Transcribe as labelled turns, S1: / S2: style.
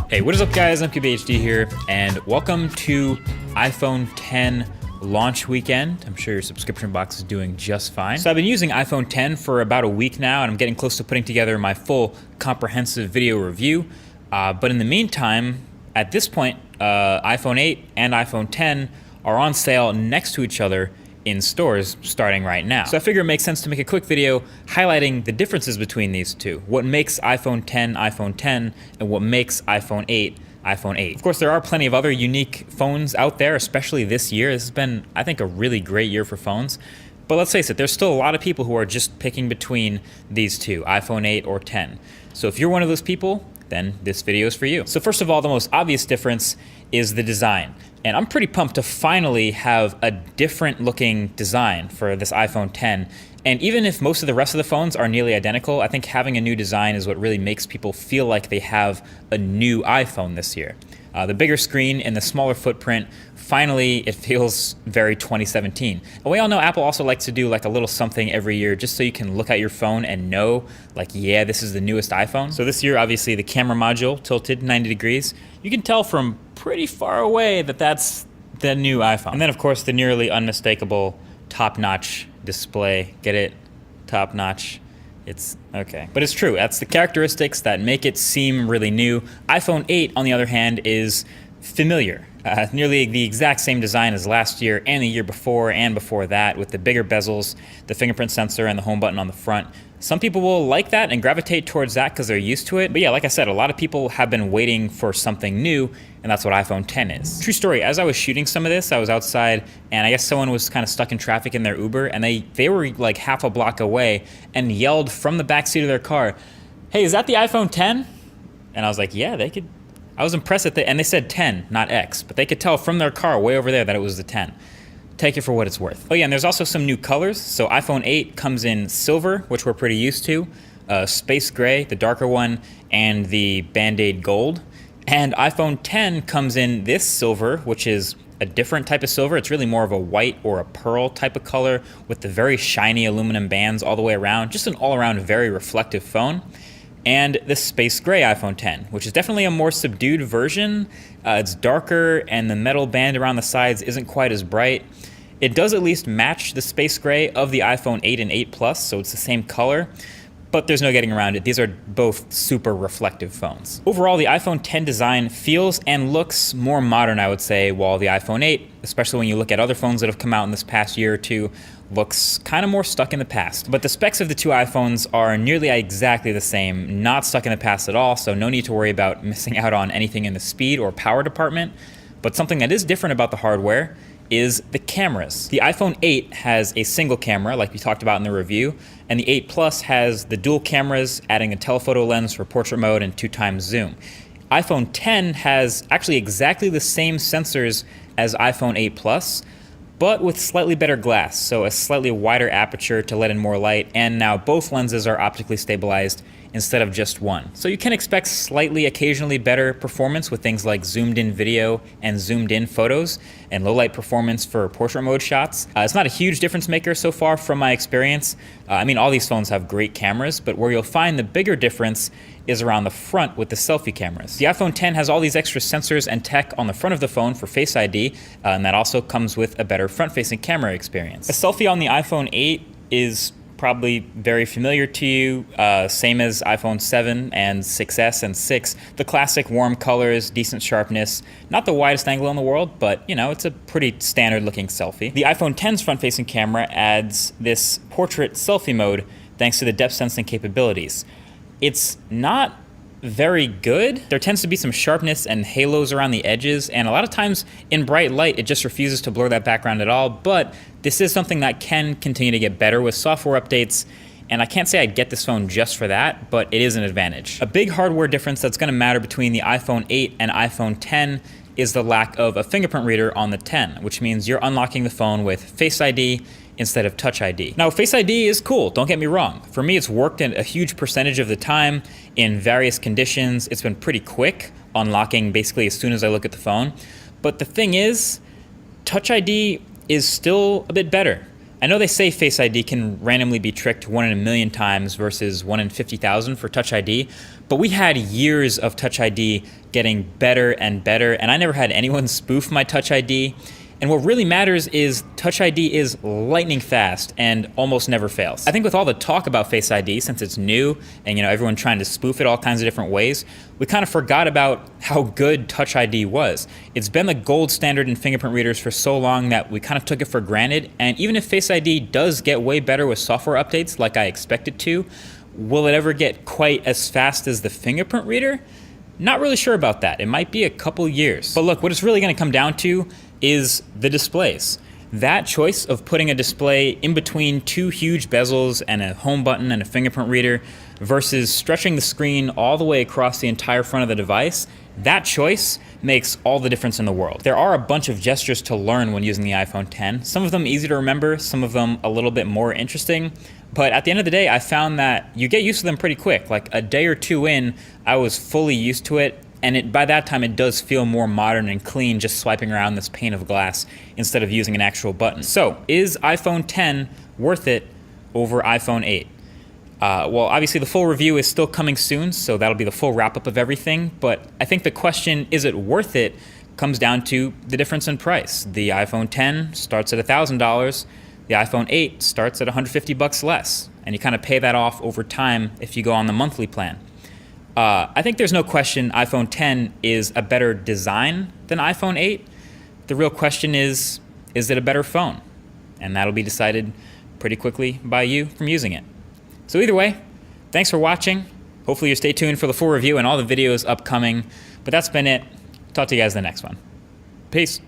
S1: Hey, what is up guys? MKBHD here, and welcome to iPhone 10 launch weekend. I'm sure your subscription box is doing just fine. So I've been using iPhone 10 for about a week now, and I'm getting close to putting together my full comprehensive video review. But in the meantime, at this point, iPhone 8 and iPhone 10 are on sale next to each other in stores starting right now. So I figure it makes sense to make a quick video highlighting the differences between these two. What makes iPhone 10 iPhone 10 and what makes iPhone 8 iPhone 8. Of course, there are plenty of other unique phones out there, especially this year. This has been, I think, a really great year for phones. But let's face it, there's still a lot of people who are just picking between these two, iPhone 8 or 10. So if you're one of those people, then this video is for you. So first of all, the most obvious difference is the design. And I'm pretty pumped to finally have a different looking design for this iPhone 10. And even if most of the rest of the phones are nearly identical, I think having a new design is what really makes people feel like they have a new iPhone this year. The bigger screen and the smaller footprint, finally it feels very 2017. And we all know Apple also likes to do like a little something every year just so you can look at your phone and know like, yeah, this is the newest iPhone. So this year, obviously the camera module tilted 90 degrees. You can tell from pretty far away that that's the new iPhone. And then of course the nearly unmistakable top-notch display. Get it? Top-notch. It's okay. But it's true. That's the characteristics that make it seem really new. iPhone 8, on the other hand, is familiar. Nearly the exact same design as last year and the year before and before that, with the bigger bezels, the fingerprint sensor, and the home button on the front. Some people will like that and gravitate towards that because they're used to it. But yeah, like I said, a lot of people have been waiting for something new, and that's what iPhone 10 is. True story, as I was shooting some of this, I was outside, and I guess someone was kind of stuck in traffic in their Uber, and they were like half a block away and yelled from the backseat of their car, "Hey, is that the iPhone 10? And I was like, yeah, they could. I was impressed at and they said 10, not X, but they could tell from their car way over there that it was the 10. Take it for what it's worth. Oh yeah, and there's also some new colors. So iPhone 8 comes in silver, which we're pretty used to, space gray, the darker one, and the Band-Aid gold. And iPhone 10 comes in this silver, which is a different type of silver. It's really more of a white or a pearl type of color with the very shiny aluminum bands all the way around. Just an all-around very reflective phone. And the space gray iPhone 10, which is definitely a more subdued version. It's darker and the metal band around the sides isn't quite as bright. It does at least match the space gray of the iPhone 8 and 8 Plus, so it's the same color, but there's no getting around it. These are both super reflective phones. Overall, the iPhone 10 design feels and looks more modern, I would say, while the iPhone 8, especially when you look at other phones that have come out in this past year or two, looks kind of more stuck in the past. But the specs of the two iPhones are nearly exactly the same, not stuck in the past at all, so no need to worry about missing out on anything in the speed or power department. But something that is different about the hardware is the cameras. The iPhone 8 has a single camera, like we talked about in the review, and the 8 Plus has the dual cameras, adding a telephoto lens for portrait mode and 2x zoom. iPhone 10 has actually exactly the same sensors as iPhone 8 Plus, but with slightly better glass, so a slightly wider aperture to let in more light, and now both lenses are optically stabilized instead of just one. So you can expect slightly occasionally better performance with things like zoomed in video and zoomed in photos and low light performance for portrait mode shots. It's not a huge difference maker so far from my experience. I mean, all these phones have great cameras, but where you'll find the bigger difference is around the front with the selfie cameras. The iPhone 10 has all these extra sensors and tech on the front of the phone for Face ID, and that also comes with a better front-facing camera experience. A selfie on the iPhone 8 is probably very familiar to you, same as iPhone 7 and 6S and 6. The classic warm colors, decent sharpness, not the widest angle in the world, but you know, it's a pretty standard looking selfie. The iPhone 10's front-facing camera adds this portrait selfie mode thanks to the depth sensing capabilities. It's not very good. There tends to be some sharpness and halos around the edges, and a lot of times in bright light it just refuses to blur that background at all, but this is something that can continue to get better with software updates, and I can't say I'd get this phone just for that, but it is an advantage. A big hardware difference that's going to matter between the iPhone 8 and iPhone 10 is the lack of a fingerprint reader on the 10, which means you're unlocking the phone with Face ID instead of Touch ID. Now, Face ID is cool, don't get me wrong. For me, it's worked in a huge percentage of the time in various conditions. It's been pretty quick, unlocking basically as soon as I look at the phone. But the thing is, Touch ID is still a bit better. I know they say Face ID can randomly be tricked 1 in a million times versus 1 in 50,000 for Touch ID, but we had years of Touch ID getting better and better, and I never had anyone spoof my Touch ID. And what really matters is Touch ID is lightning fast and almost never fails. I think with all the talk about Face ID, since it's new and everyone trying to spoof it all kinds of different ways, we kind of forgot about how good Touch ID was. It's been the gold standard in fingerprint readers for so long that we kind of took it for granted. And even if Face ID does get way better with software updates like I expect it to, will it ever get quite as fast as the fingerprint reader? Not really sure about that. It might be a couple years. But look, what it's really going to come down to is the displays. That choice of putting a display in between two huge bezels and a home button and a fingerprint reader versus stretching the screen all the way across the entire front of the device, that choice makes all the difference in the world. There are a bunch of gestures to learn when using the iPhone X. Some of them easy to remember, some of them a little bit more interesting. But at the end of the day, I found that you get used to them pretty quick. Like a day or two in, I was fully used to it. And by that time, it does feel more modern and clean just swiping around this pane of glass instead of using an actual button. So, is iPhone X worth it over iPhone 8? Well, obviously the full review is still coming soon, so that'll be the full wrap-up of everything. But I think the question, is it worth it, comes down to the difference in price. The iPhone X starts at $1,000. The iPhone 8 starts at $150 less. And you kind of pay that off over time if you go on the monthly plan. I think there's no question iPhone X is a better design than iPhone 8. The real question is it a better phone? And that'll be decided pretty quickly by you from using it. So either way, thanks for watching. Hopefully you stay tuned for the full review and all the videos upcoming. But that's been it. Talk to you guys in the next one. Peace.